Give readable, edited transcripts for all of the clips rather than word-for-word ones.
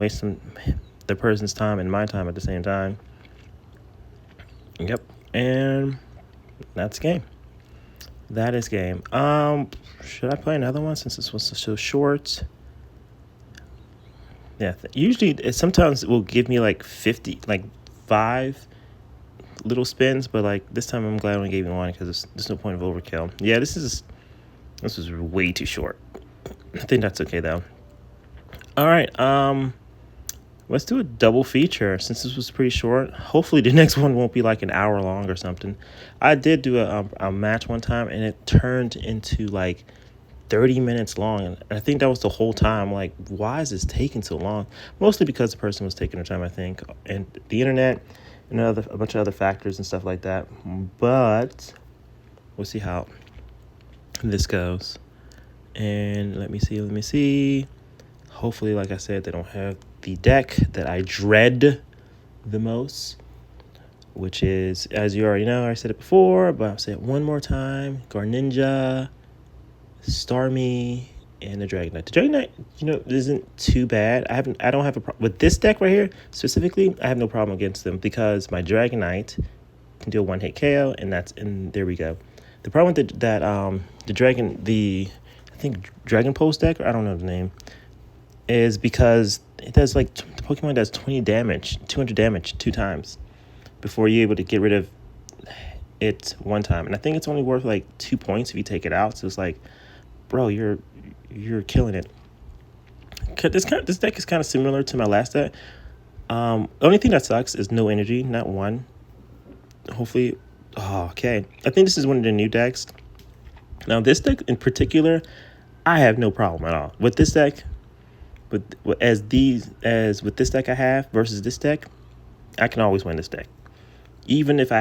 waste the person's time and my time at the same time. Yep, and that's game. That is game. Should I play another one since this was so short? Yeah, usually sometimes it will give me like 5 little spins, but like this time I'm glad I only gave me one because there's no point of overkill. Yeah, this was way too short. I think that's okay though. All right, let's do a double feature since this was pretty short. Hopefully the next one won't be like an hour long or something. I did do a match one time and it turned into like 30 minutes long, and I think that was the whole time. Like, why is this taking so long? Mostly because the person was taking their time, I think, and the internet and a bunch of other factors and stuff like that. But we'll see how this goes. And let me see. Hopefully, like I said, they don't have the deck that I dread the most, which is, as you already know, I said it before, but I'll say it one more time. Garninja, Starmie, and the Dragonite. The Dragonite, isn't too bad. I don't have a problem with this deck right here specifically. I have no problem against them because my Dragonite can do a one-hit KO, and there we go. The problem with I think Dragon Pulse deck, or I don't know the name, is because it does the Pokemon does 200 damage 2 times before you're able to get rid of it one time, and I think it's only worth like 2 points if you take it out. So it's like, bro, you're killing it. This deck is kind of similar to my last deck. The only thing that sucks is no energy, not one. Hopefully, okay. I think this is one of the new decks. Now, this deck in particular, I have no problem at all with this deck. But as with this deck I have versus this deck, I can always win this deck. Even if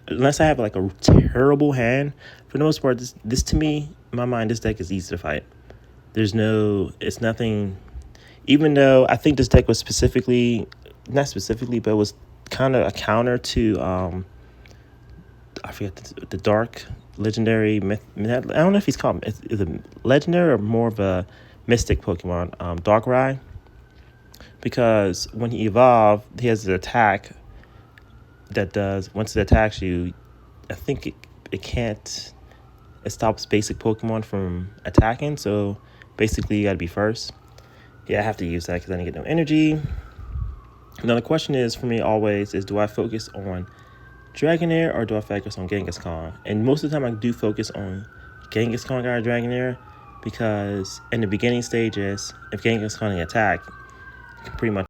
unless I have like a terrible hand, for the most part, this to me, in my mind, this deck is easy to fight. It's nothing, even though I think this deck was not specifically, but it was kind of a counter to, I forget the dark legendary myth. I don't know if he's called, is it legendary or more of a mystic Pokemon, Darkrai. Because when he evolved, he has an attack that does, once it attacks you, I think it stops basic Pokemon from attacking. So basically you gotta be first. Yeah, I have to use that because I didn't get no energy. Now the question is for me always is, do I focus on Dragonair or do I focus on Kangaskhan? And most of the time I do focus on Kangaskhan or Dragonair, because in the beginning stages, if Kangaskhan attack, you can pretty much